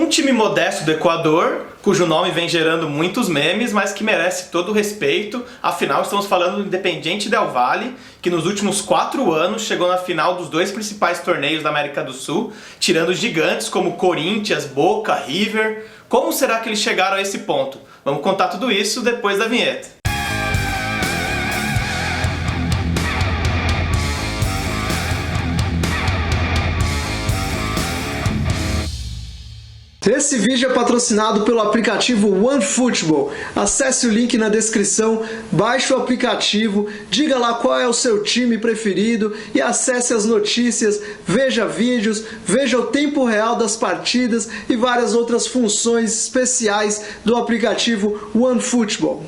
time modesto do Equador, cujo nome vem gerando muitos memes, mas que merece todo o respeito. Afinal, estamos falando do Independiente Del Valle, que nos últimos 4 anos chegou na final dos 2 principais torneios da América do Sul, tirando gigantes como Corinthians, Boca, River. Como será que eles chegaram a esse ponto? Vamos contar tudo isso depois da vinheta. Esse vídeo é patrocinado pelo aplicativo OneFootball. Acesse o link na descrição, baixe o aplicativo, diga lá qual é o seu time preferido e acesse as notícias, veja vídeos, veja o tempo real das partidas e várias outras funções especiais do aplicativo OneFootball.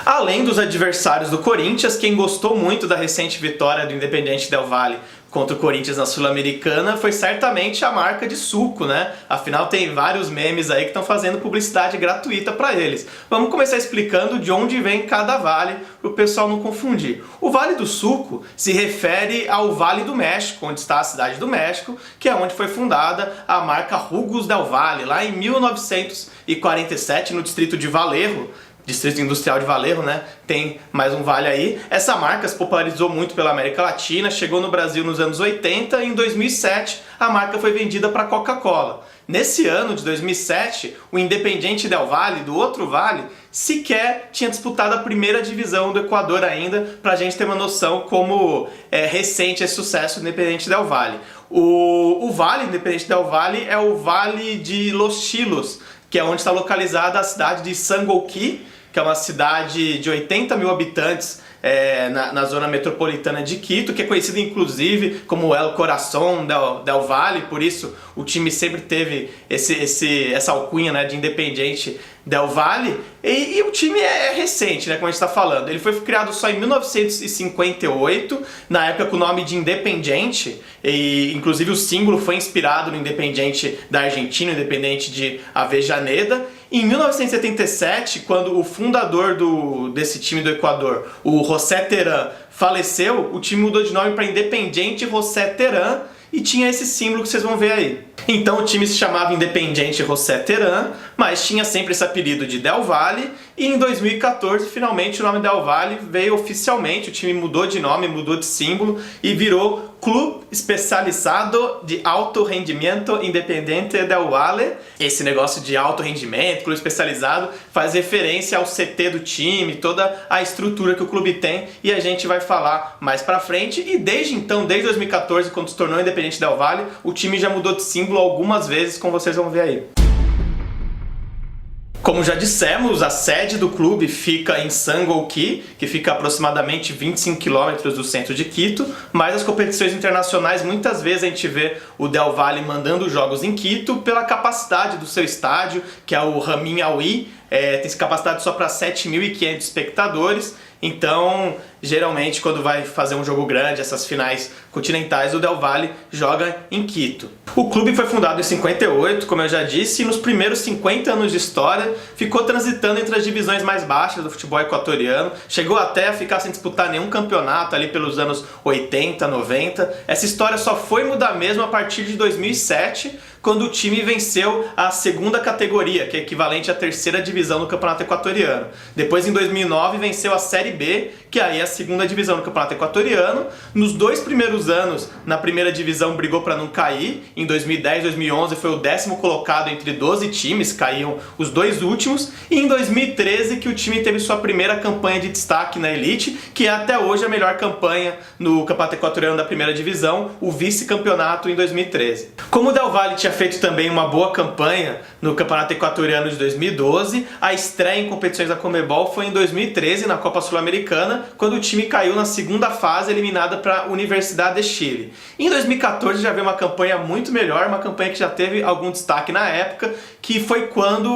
Além dos adversários do Corinthians, quem gostou muito da recente vitória do Independiente Del Valle contra o Corinthians na Sul-Americana foi certamente a marca de suco, né? Afinal, tem vários memes aí que estão fazendo publicidade gratuita para eles. Vamos começar explicando de onde vem cada vale, para o pessoal não confundir. O Vale do Suco se refere ao Vale do México, onde está a cidade do México, que é onde foi fundada a marca Jugos del Valle, lá em 1947, no distrito de Vallejo, Distrito Industrial de Vallejo, né? Tem mais um vale aí. Essa marca se popularizou muito pela América Latina, chegou no Brasil nos anos 80 e em 2007 a marca foi vendida para a Coca-Cola. Nesse ano de 2007, o Independiente Del Valle, do outro vale, sequer tinha disputado a primeira divisão do Equador ainda, para a gente ter uma noção como é recente esse sucesso do Independiente Del Valle. O Vale Independiente Del Valle é o Vale de Los Chilos, que é onde está localizada a cidade de Sangolquí, que é uma cidade de 80 mil habitantes na zona metropolitana de Quito, que é conhecida inclusive como El Corazón del Valle, por isso o time sempre teve essa alcunha, né, de Independiente Del Valle, e o time é recente, né, como a gente está falando. Ele foi criado só em 1958, na época com o nome de Independiente, e inclusive o símbolo foi inspirado no Independiente da Argentina, o Independiente de Avellaneda. Em 1977, quando o fundador desse time do Equador, o José Terán, faleceu, o time mudou de nome para Independiente José Terán e tinha esse símbolo que vocês vão ver aí. Então o time se chamava Independiente José Terán, mas tinha sempre esse apelido de Del Valle, e em 2014 finalmente o nome Del Valle veio oficialmente, o time mudou de nome, mudou de símbolo e virou Clube Especializado de Alto Rendimento Independiente Del Valle. Esse negócio de alto rendimento, clube especializado, faz referência ao CT do time, toda a estrutura que o clube tem, e a gente vai falar mais pra frente. E desde então, desde 2014, quando se tornou Independiente Del Valle, o time já mudou de símbolo algumas vezes, como vocês vão ver aí. Como já dissemos, a sede do clube fica em Sangolquí, que fica a aproximadamente 25 km do centro de Quito, mas as competições internacionais muitas vezes a gente vê o Del Valle mandando jogos em Quito pela capacidade do seu estádio, que é o Ramin Aoui, tem capacidade só para 7.500 espectadores. Então, geralmente, quando vai fazer um jogo grande, essas finais continentais, o Del Valle joga em Quito. O clube foi fundado em 58, como eu já disse, e nos primeiros 50 anos de história ficou transitando entre as divisões mais baixas do futebol equatoriano, chegou até a ficar sem disputar nenhum campeonato ali pelos anos 80, 90. Essa história só foi mudar mesmo a partir de 2007, quando o time venceu a segunda categoria, que é equivalente à terceira divisão do campeonato equatoriano. Depois, em 2009, venceu a Série B, que aí é a segunda divisão do campeonato equatoriano. Nos 2 primeiros anos, na primeira divisão, brigou para não cair. Em 2010, 2011 foi o 10º colocado entre 12 times, caíam os 2 últimos. E em 2013 que o time teve sua primeira campanha de destaque na Elite, que é até hoje a melhor campanha no campeonato equatoriano da primeira divisão, o vice-campeonato em 2013. Como o Del Valle tinha feito também uma boa campanha no campeonato equatoriano de 2012, a estreia em competições da Conmebol foi em 2013, na Copa Sul-Americana, quando o time caiu na segunda fase, eliminada para a Universidade de Chile. Em 2014 já veio uma campanha muito melhor, uma campanha que já teve algum destaque na época, que foi quando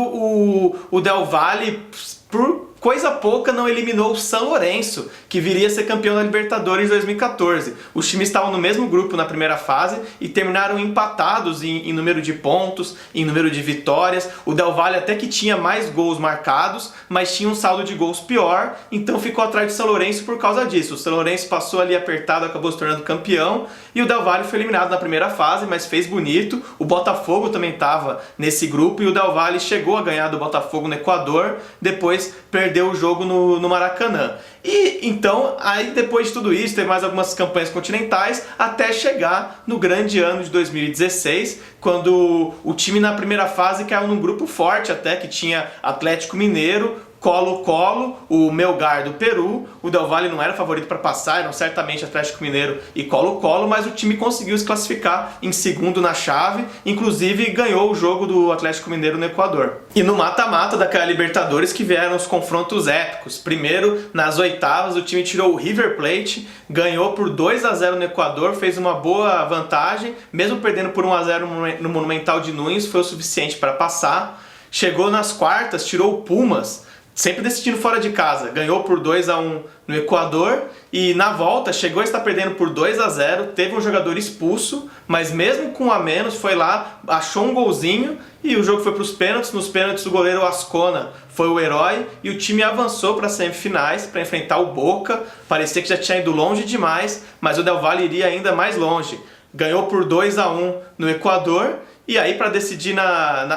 o Del Valle por coisa pouca não eliminou o São Lourenço, que viria a ser campeão da Libertadores em 2014. Os times estavam no mesmo grupo na primeira fase e terminaram empatados em número de pontos, em número de vitórias. O Del Valle até que tinha mais gols marcados, mas tinha um saldo de gols pior, então ficou atrás do São Lourenço por causa disso. O São Lourenço passou ali apertado, acabou se tornando campeão, e o Del Valle foi eliminado na primeira fase, mas fez bonito. O Botafogo também estava nesse grupo e o Del Valle chegou a ganhar do Botafogo no Equador, depois perdeu o jogo no Maracanã. E então, aí depois de tudo isso, teve mais algumas campanhas continentais, até chegar no grande ano de 2016, quando o time na primeira fase caiu num grupo forte até, que tinha Atlético Mineiro, Colo-Colo, o Melgar do Peru. O Del Valle não era favorito para passar, eram certamente Atlético Mineiro e Colo-Colo, mas o time conseguiu se classificar em segundo na chave, inclusive ganhou o jogo do Atlético Mineiro no Equador. E no mata-mata daquela Libertadores que vieram os confrontos épicos. Primeiro, nas oitavas, o time tirou o River Plate, ganhou por 2-0 no Equador, fez uma boa vantagem, mesmo perdendo por 1-0 no Monumental de Núñez, foi o suficiente para passar. Chegou nas quartas, tirou o Pumas, sempre decidindo fora de casa, ganhou por 2-1 no Equador e na volta chegou a estar perdendo por 2-0, teve um jogador expulso, mas mesmo com um a menos foi lá, achou um golzinho e o jogo foi para os pênaltis. Nos pênaltis o goleiro Ascona foi o herói e o time avançou para as semifinais para enfrentar o Boca. Parecia que já tinha ido longe demais, mas o Del Valle iria ainda mais longe. Ganhou por 2-1 no Equador. E aí, para decidir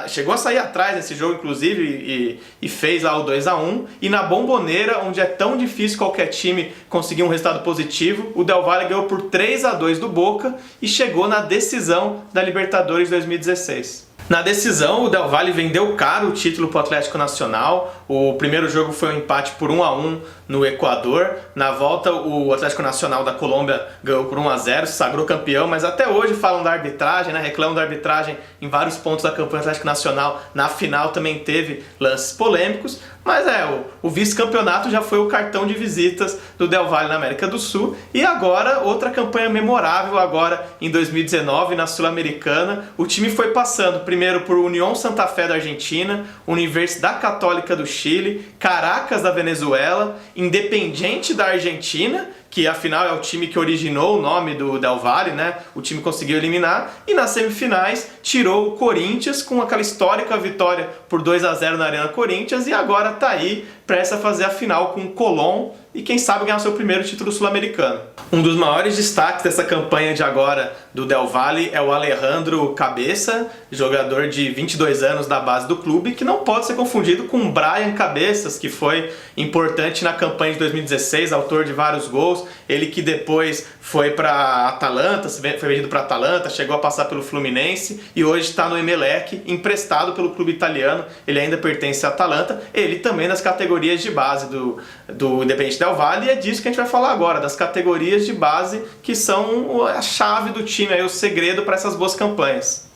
chegou a sair atrás nesse jogo, inclusive, e fez lá o 2-1. E na Bombonera, onde é tão difícil qualquer time conseguir um resultado positivo, o Del Valle ganhou por 3-2 do Boca e chegou na decisão da Libertadores 2016. Na decisão, o Del Valle vendeu caro o título para o Atlético Nacional. O primeiro jogo foi um empate por 1-1 no Equador. Na volta, o Atlético Nacional da Colômbia ganhou por 1-0, se sagrou campeão, mas até hoje falam da arbitragem, né? Reclamam da arbitragem em vários pontos da campanha do Atlético Nacional. Na final também teve lances polêmicos, mas o vice-campeonato já foi o cartão de visitas do Del Valle na América do Sul. E agora, outra campanha memorável agora em 2019 na Sul-Americana. O time foi passando primeiro por Unión Santa Fé da Argentina, Universidad Católica do Chile, Caracas da Venezuela, Independiente da Argentina, que afinal é o time que originou o nome do Del Valle, né? O time conseguiu eliminar e nas semifinais tirou o Corinthians com aquela histórica vitória por 2-0 na Arena Corinthians e agora tá aí prestes a fazer a final com o Colón e quem sabe ganhar seu primeiro título sul-americano. Um dos maiores destaques dessa campanha de agora do Del Valle é o Alejandro Cabeça, jogador de 22 anos da base do clube, que não pode ser confundido com o Brian Cabeças, que foi importante na campanha de 2016, autor de vários gols. Ele que depois foi para Atalanta, foi vendido para Atalanta, chegou a passar pelo Fluminense e hoje está no Emelec, emprestado pelo clube italiano. Ele ainda pertence à Atalanta, ele também nas categorias de base do Independiente Del Valle, e é disso que a gente vai falar agora, das categorias de base que são a chave do time, aí, o segredo para essas boas campanhas.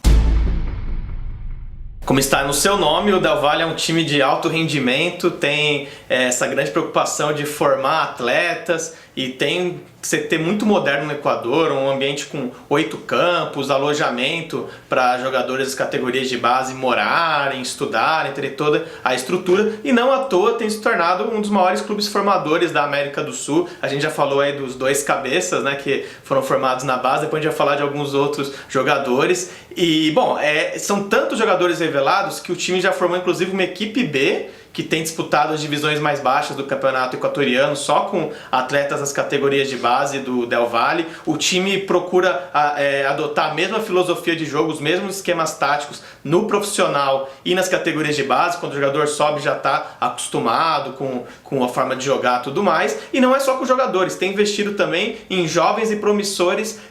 Como está no seu nome, o Del Valle é um time de alto rendimento, tem essa grande preocupação de formar atletas e tem CT muito moderno no Equador, um ambiente com 8 campos, alojamento para jogadores das categorias de base morarem, estudarem, ter toda a estrutura, e não à toa tem se tornado um dos maiores clubes formadores da América do Sul. A gente já falou aí dos dois cabeças, né, que foram formados na base, depois a gente vai falar de alguns outros jogadores. E, bom, são tantos jogadores revelados que o time já formou inclusive uma equipe B, que tem disputado as divisões mais baixas do campeonato equatoriano, só com atletas das categorias de base do Del Valle. O time procura adotar a mesma filosofia de jogo, os mesmos esquemas táticos no profissional e nas categorias de base. Quando o jogador sobe, já está acostumado com a forma de jogar e tudo mais. E não é só com os jogadores, tem investido também em jovens e promissores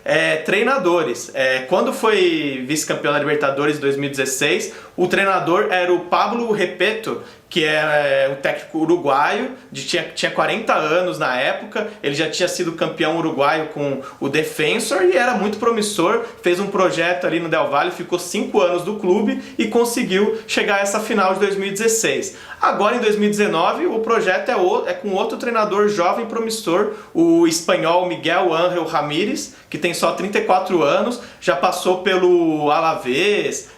treinadores. Quando foi vice-campeão da Libertadores em 2016, o treinador era o Pablo Repeto, que é um técnico uruguaio, tinha 40 anos na época. Ele já tinha sido campeão uruguaio com o Defensor e era muito promissor, fez um projeto ali no Del Valle, ficou 5 anos do clube e conseguiu chegar a essa final de 2016. Agora em 2019 o projeto é com outro treinador jovem promissor, o espanhol Miguel Ángel Ramírez, que tem só 34 anos, já passou pelo Alavés,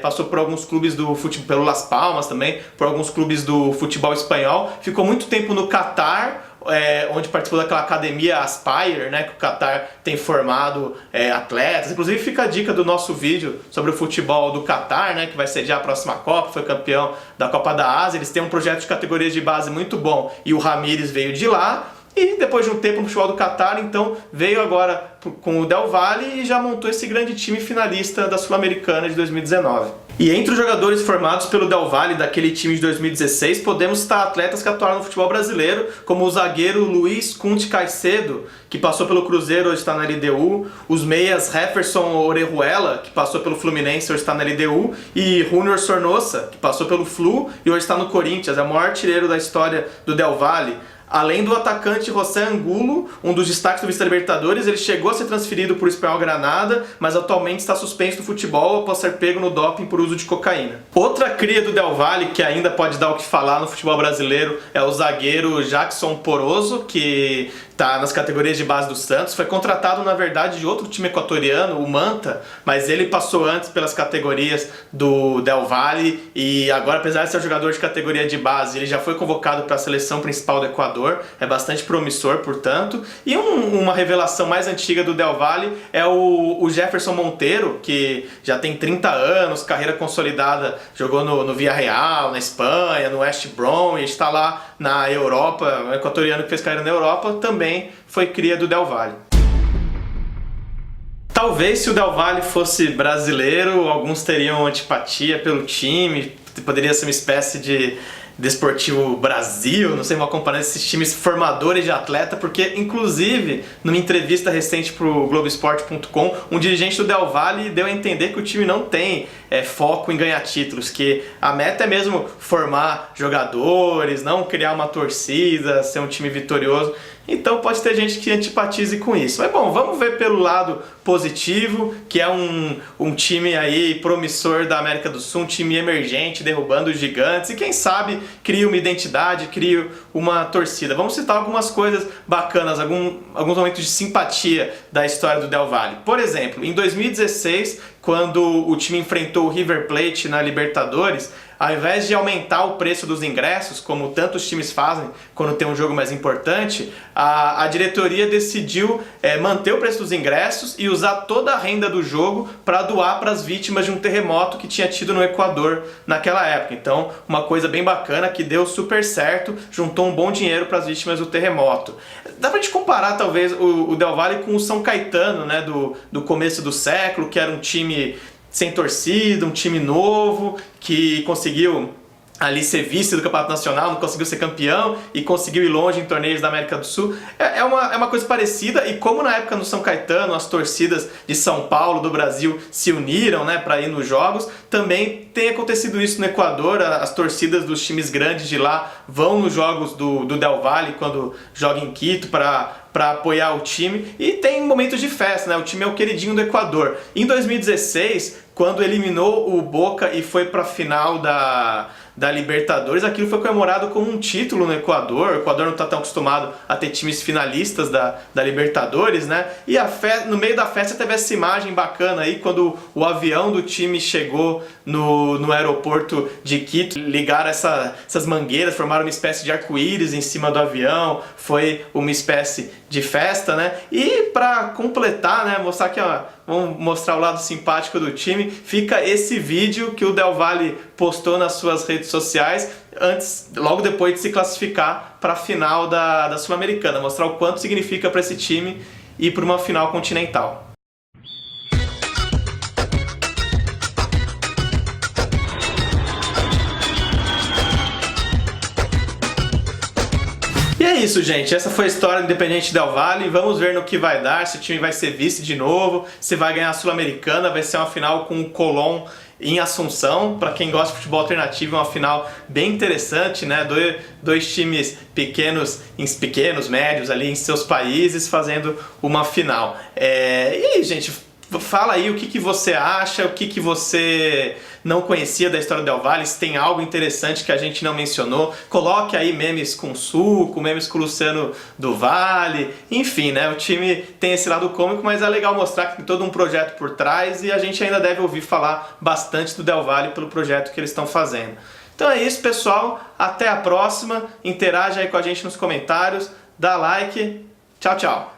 passou por alguns clubes do futebol, pelo Las Palmas também, por alguns clubes do futebol espanhol, ficou muito tempo no Catar, onde participou daquela academia Aspire, né, que o Catar tem formado atletas. Inclusive fica a dica do nosso vídeo sobre o futebol do Catar, né, que vai sediar a próxima Copa, foi campeão da Copa da Ásia. Eles têm um projeto de categorias de base muito bom e o Ramires veio de lá. E depois de um tempo no futebol do Catar, então veio agora com o Del Valle e já montou esse grande time finalista da Sul-Americana de 2019. E entre os jogadores formados pelo Del Valle daquele time de 2016, podemos citar atletas que atuaram no futebol brasileiro, como o zagueiro Luiz Conte Caicedo, que passou pelo Cruzeiro, hoje está na LDU, os meias Jefferson Orejuela, que passou pelo Fluminense, hoje está na LDU, e Júnior Sornosa, que passou pelo Flu e hoje está no Corinthians, é o maior artilheiro da história do Del Valle. Além do atacante José Angulo, um dos destaques do Vista Libertadores, ele chegou a ser transferido para o Espanhol Granada, mas atualmente está suspenso do futebol após ser pego no doping por uso de cocaína. Outra cria do Del Valle, que ainda pode dar o que falar no futebol brasileiro, é o zagueiro Jackson Poroso, que está nas categorias de base do Santos. Foi contratado, na verdade, de outro time equatoriano, o Manta, mas ele passou antes pelas categorias do Del Valle e agora, apesar de ser um jogador de categoria de base, ele já foi convocado para a seleção principal do Equador. É bastante promissor, portanto. E uma revelação mais antiga do Del Valle é o Jefferson Monteiro, que já tem 30 anos, carreira consolidada, jogou no Villarreal, na Espanha, no West Brom, e está lá na Europa, um equatoriano que fez carreira na Europa, também foi cria do Del Valle. Talvez se o Del Valle fosse brasileiro, alguns teriam antipatia pelo time, poderia ser uma espécie de Desportivo Brasil, não sei, uma comparação desses times formadores de atleta, porque inclusive numa entrevista recente para o Globoesporte.com, um dirigente do Del Valle deu a entender que o time não tem foco em ganhar títulos, que a meta é mesmo formar jogadores, não criar uma torcida, ser um time vitorioso. Então pode ter gente que antipatize com isso. Mas bom, vamos ver pelo lado positivo, que é um time aí promissor da América do Sul, um time emergente, derrubando os gigantes, e quem sabe cria uma identidade, cria uma torcida. Vamos citar algumas coisas bacanas, alguns momentos de simpatia da história do Del Valle. Por exemplo, em 2016, quando o time enfrentou o River Plate na Libertadores, ao invés de aumentar o preço dos ingressos, como tantos times fazem quando tem um jogo mais importante, a diretoria decidiu manter o preço dos ingressos e usar toda a renda do jogo para doar para as vítimas de um terremoto que tinha tido no Equador naquela época. Então, uma coisa bem bacana que deu super certo, juntou um bom dinheiro para as vítimas do terremoto. Dá pra gente comparar talvez o Del Valle com o São Caetano, né, do começo do século, que era um time sem torcida, um time novo, que conseguiu ali ser vice do Campeonato Nacional, não conseguiu ser campeão e conseguiu ir longe em torneios da América do Sul. É uma coisa parecida, e como na época no São Caetano as torcidas de São Paulo, do Brasil, se uniram, né, para ir nos jogos, também tem acontecido isso no Equador. As torcidas dos times grandes de lá vão nos jogos do Del Valle quando joga em Quito para apoiar o time, e tem momentos de festa, né? O time é o queridinho do Equador. Em 2016, quando eliminou o Boca e foi para a final da Libertadores, aquilo foi comemorado como um título no Equador. O Equador não está tão acostumado a ter times finalistas da Libertadores, né? E no meio da festa teve essa imagem bacana aí, quando o avião do time chegou no aeroporto de Quito, ligaram essas mangueiras, formaram uma espécie de arco-íris em cima do avião, foi uma espécie de festa, né? E para completar, né, mostrar que, vamos mostrar o lado simpático do time, fica esse vídeo que o Del Valle postou nas suas redes sociais logo depois de se classificar para a final da Sul-Americana, mostrar o quanto significa para esse time ir para uma final continental. E é isso, gente. Essa foi a história do Independiente Del Valle. Vamos ver no que vai dar, se o time vai ser vice de novo, se vai ganhar a Sul-Americana. Vai ser uma final com o Colón em Assunção. Para quem gosta de futebol alternativo, é uma final bem interessante, né? Dois times pequenos, médios ali em seus países fazendo uma final. E aí, gente, fala aí o que você acha, o que você não conhecia da história do Del Valle, se tem algo interessante que a gente não mencionou, coloque aí memes com Suco, memes com o Luciano do Vale, enfim, né? O time tem esse lado cômico, mas é legal mostrar que tem todo um projeto por trás e a gente ainda deve ouvir falar bastante do Del Valle pelo projeto que eles estão fazendo. Então é isso, pessoal. Até a próxima. Interaja aí com a gente nos comentários. Dá like. Tchau, tchau.